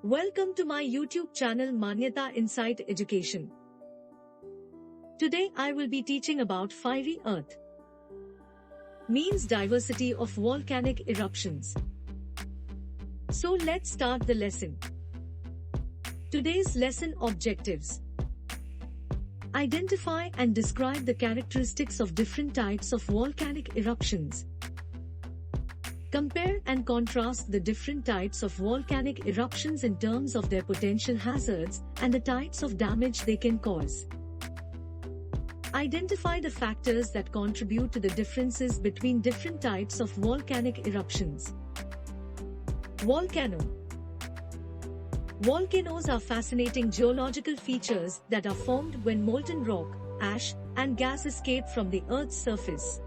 Welcome to my YouTube channel MANYATA INSIGHT EDUCATION. Today I will be teaching about fiery earth. Means diversity of volcanic eruptions. So let's start the lesson. Today's lesson objectives. Identify and describe the characteristics of different types of volcanic eruptions. Compare and contrast the different types of volcanic eruptions in terms of their potential hazards and the types of damage they can cause. Identify the factors that contribute to the differences between different types of volcanic eruptions. Volcano. Volcanoes are fascinating geological features that are formed when molten rock, ash, and gas escape from the Earth's surface.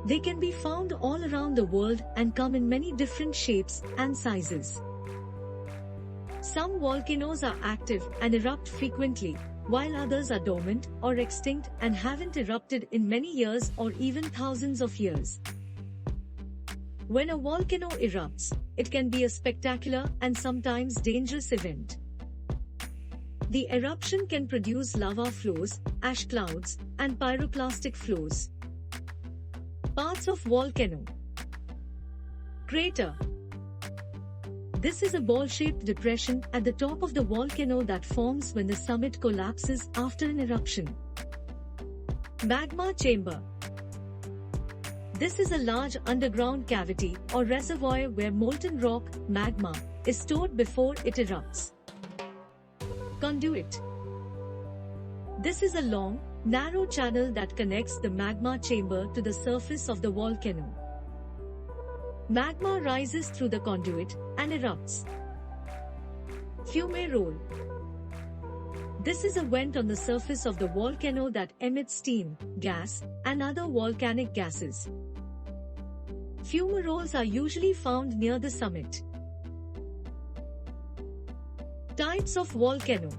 They can be found all around the world and come in many different shapes and sizes. Some volcanoes are active and erupt frequently, while others are dormant or extinct and haven't erupted in many years or even thousands of years. When a volcano erupts, it can be a spectacular and sometimes dangerous event. The eruption can produce lava flows, ash clouds, and pyroclastic flows. Parts of volcano. Crater. This is a ball-shaped depression at the top of the volcano that forms when the summit collapses after an eruption. Magma chamber. This is a large underground cavity or reservoir where molten rock, magma, is stored before it erupts. Conduit. This is a long, narrow channel that connects the magma chamber to the surface of the volcano. Magma rises through the conduit and erupts. Fumarole. This is a vent on the surface of the volcano that emits steam, gas, and other volcanic gases. Fumaroles are usually found near the summit. Types of volcano.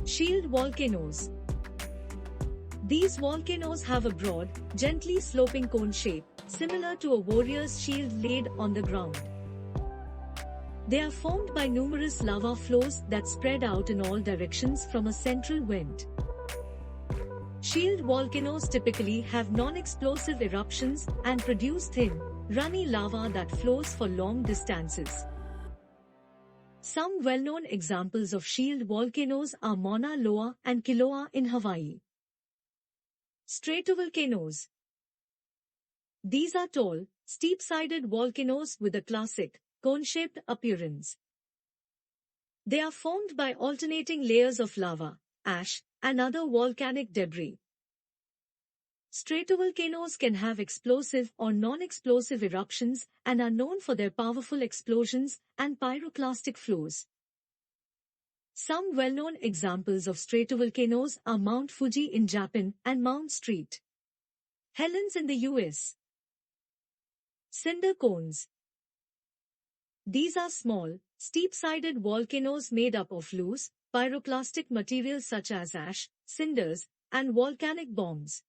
Shield volcanoes. These volcanoes have a broad, gently sloping cone shape, similar to a warrior's shield laid on the ground. They are formed by numerous lava flows that spread out in all directions from a central vent. Shield volcanoes typically have non-explosive eruptions and produce thin, runny lava that flows for long distances. Some well-known examples of shield volcanoes are Mauna Loa and Kilauea in Hawaii. Stratovolcanoes. These are tall, steep-sided volcanoes with a classic, cone-shaped appearance. They are formed by alternating layers of lava, ash, and other volcanic debris. Stratovolcanoes can have explosive or non-explosive eruptions and are known for their powerful explosions and pyroclastic flows. Some well-known examples of stratovolcanoes are Mount Fuji in Japan and Mount St. Helens in the US. Cinder cones. These are small, steep-sided volcanoes made up of loose, pyroclastic material such as ash, cinders, and volcanic bombs.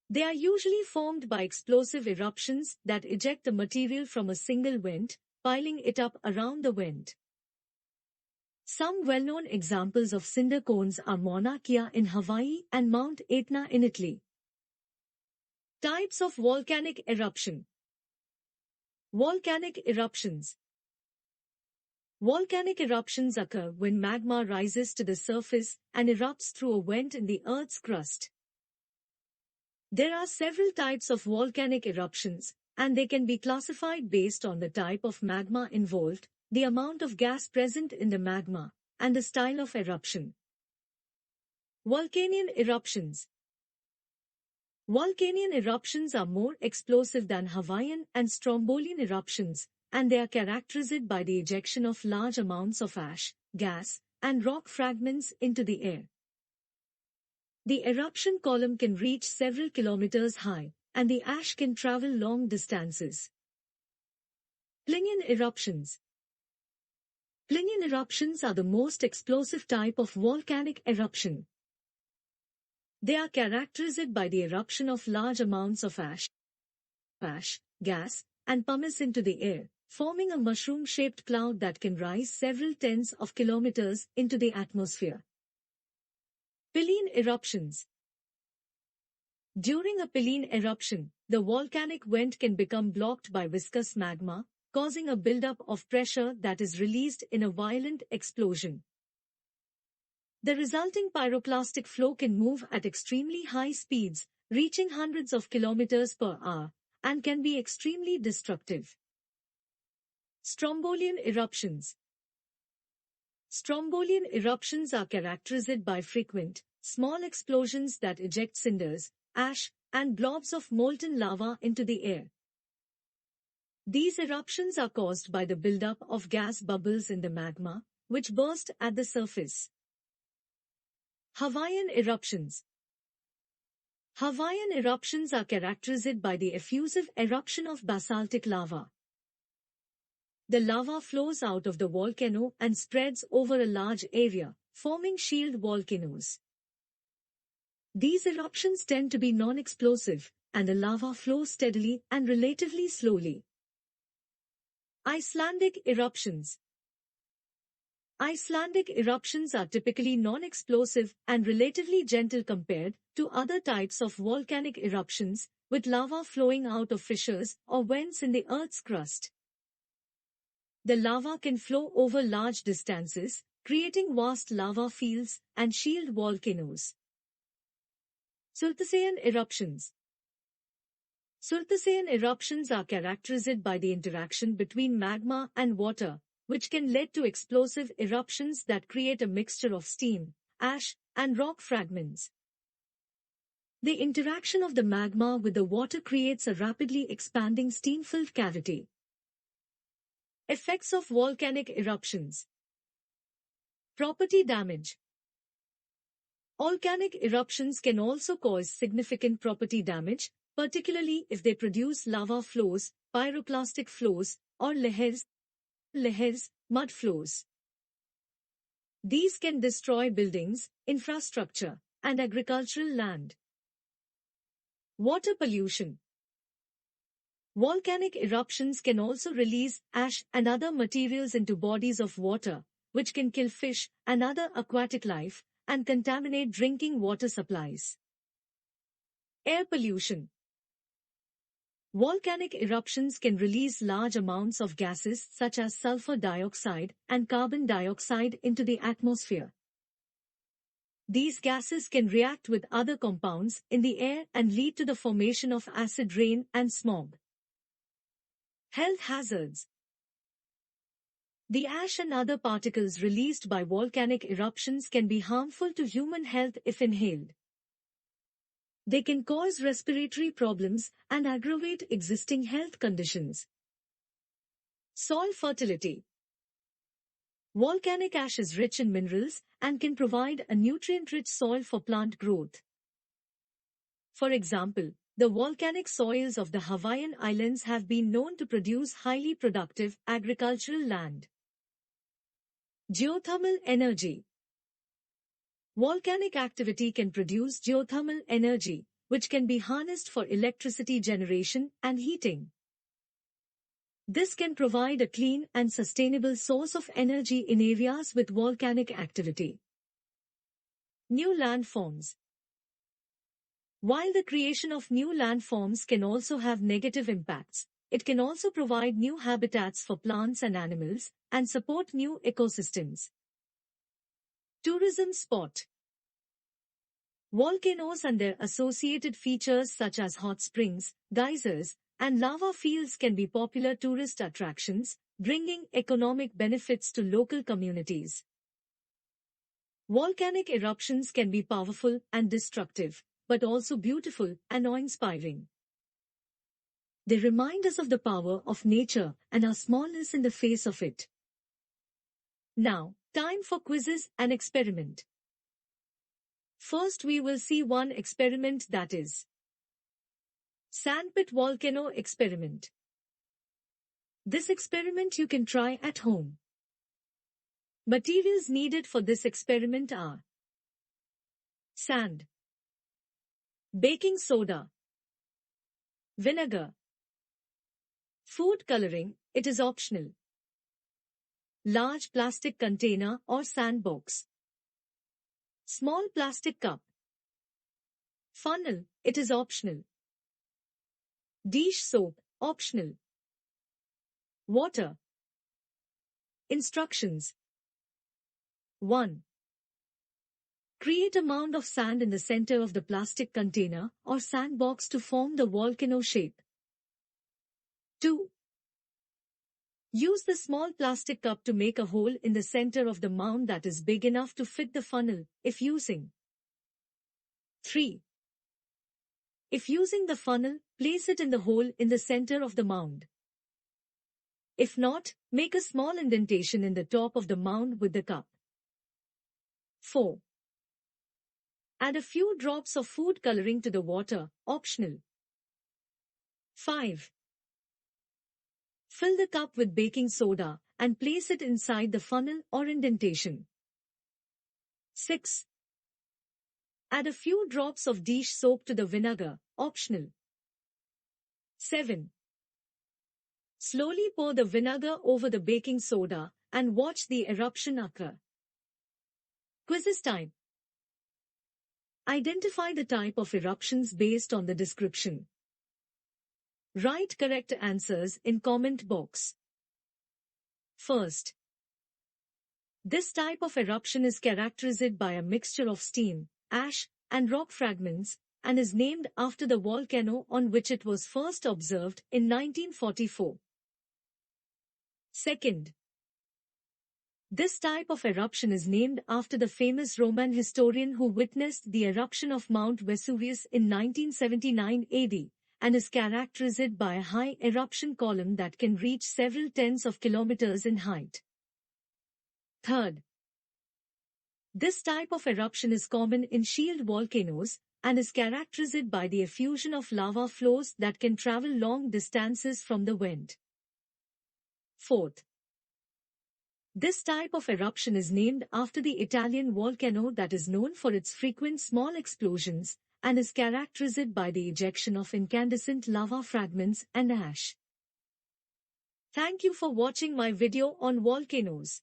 They are usually formed by explosive eruptions that eject the material from a single vent, piling it up around the vent. Some well-known examples of cinder cones are Mauna Kea in Hawaii and Mount Etna in Italy. Types of volcanic eruption. Volcanic eruptions. Volcanic eruptions occur when magma rises to the surface and erupts through a vent in the Earth's crust. There are several types of volcanic eruptions, and they can be classified based on the type of magma involved, the amount of gas present in the magma, and the style of eruption. Volcanic eruptions. Volcanic eruptions are more explosive than Hawaiian and Strombolian eruptions, and they are characterized by the ejection of large amounts of ash, gas, and rock fragments into the air. The eruption column can reach several kilometers high, and the ash can travel long distances. Plinian eruptions. Plinian eruptions are the most explosive type of volcanic eruption. They are characterized by the eruption of large amounts of ash, gas, and pumice into the air, forming a mushroom-shaped cloud that can rise several tens of kilometers into the atmosphere. Pilene eruptions. During a pilene eruption, the volcanic vent can become blocked by viscous magma, causing a buildup of pressure that is released in a violent explosion. The resulting pyroclastic flow can move at extremely high speeds, reaching hundreds of kilometers per hour, and can be extremely destructive. Strombolian eruptions. Strombolian eruptions are characterized by frequent, small explosions that eject cinders, ash, and blobs of molten lava into the air. These eruptions are caused by the buildup of gas bubbles in the magma, which burst at the surface. Hawaiian eruptions. Hawaiian eruptions are characterized by the effusive eruption of basaltic lava. The lava flows out of the volcano and spreads over a large area, forming shield volcanoes. These eruptions tend to be non-explosive, and the lava flows steadily and relatively slowly. Icelandic eruptions. Icelandic eruptions are typically non-explosive and relatively gentle compared to other types of volcanic eruptions, with lava flowing out of fissures or vents in the Earth's crust. The lava can flow over large distances, creating vast lava fields and shield volcanoes. Sulthucean eruptions. Sulthucean eruptions are characterized by the interaction between magma and water, which can lead to explosive eruptions that create a mixture of steam, ash, and rock fragments. The interaction of the magma with the water creates a rapidly expanding steam-filled cavity. Effects of volcanic eruptions. Property damage. Volcanic eruptions can also cause significant property damage, particularly if they produce lava flows, pyroclastic flows, or lahars, mud flows. These can destroy buildings, infrastructure, and agricultural land. Water pollution. Volcanic eruptions can also release ash and other materials into bodies of water, which can kill fish and other aquatic life, and contaminate drinking water supplies. Air pollution. Volcanic eruptions can release large amounts of gases such as sulfur dioxide and carbon dioxide into the atmosphere. These gases can react with other compounds in the air and lead to the formation of acid rain and smog. Health hazards. The ash and other particles released by volcanic eruptions can be harmful to human health if inhaled. They can cause respiratory problems and aggravate existing health conditions. Soil fertility. Volcanic ash is rich in minerals and can provide a nutrient-rich soil for plant growth. For example, the volcanic soils of the Hawaiian Islands have been known to produce highly productive agricultural land. Geothermal energy. Volcanic activity can produce geothermal energy, which can be harnessed for electricity generation and heating. This can provide a clean and sustainable source of energy in areas with volcanic activity. New landforms. While the creation of new landforms can also have negative impacts, it can also provide new habitats for plants and animals and support new ecosystems. Tourism spot. Volcanoes and their associated features such as hot springs, geysers, and lava fields can be popular tourist attractions, bringing economic benefits to local communities. Volcanic eruptions can be powerful and destructive, but also beautiful and awe-inspiring. They remind us of the power of nature and our smallness in the face of it. Now, time for quizzes and experiment. First we will see one experiment, that is Sandpit Volcano Experiment. This experiment you can try at home. Materials needed for this experiment are sand, baking soda, vinegar, food coloring, It is optional. Large plastic container or sandbox. Small plastic cup. Funnel, it is optional. Dish soap, optional. Water. Instructions. 1. Create a mound of sand in the center of the plastic container or sandbox to form the volcano shape. 2. Use the small plastic cup to make a hole in the center of the mound that is big enough to fit the funnel, if using. 3. If using the funnel, place it in the hole in the center of the mound. If not, make a small indentation in the top of the mound with the cup. 4. Add a few drops of food coloring to the water, optional. 5. Fill the cup with baking soda and place it inside the funnel or indentation. 6. Add a few drops of dish soap to the vinegar, optional. 7. Slowly pour the vinegar over the baking soda and watch the eruption occur. Quizzes time. Identify the type of eruptions based on the description. Write correct answers in comment box. First, this type of eruption is characterized by a mixture of steam, ash, and rock fragments, and is named after the volcano on which it was first observed in 1944. Second, this type of eruption is named after the famous Roman historian who witnessed the eruption of Mount Vesuvius in 1979 AD, and is characterized by a high eruption column that can reach several tens of kilometers in height. Third, this type of eruption is common in shield volcanoes, and is characterized by the effusion of lava flows that can travel long distances from the vent. Fourth, this type of eruption is named after the Italian volcano that is known for its frequent small explosions, and is characterized by the ejection of incandescent lava fragments and ash. Thank you for watching my video on volcanoes.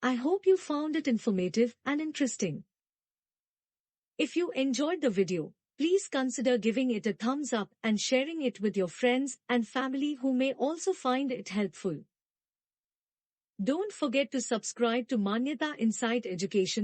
I hope you found it informative and interesting. If you enjoyed the video, please consider giving it a thumbs up and sharing it with your friends and family who may also find it helpful. Don't forget to subscribe to MANYATA INSIGHT EDUCATION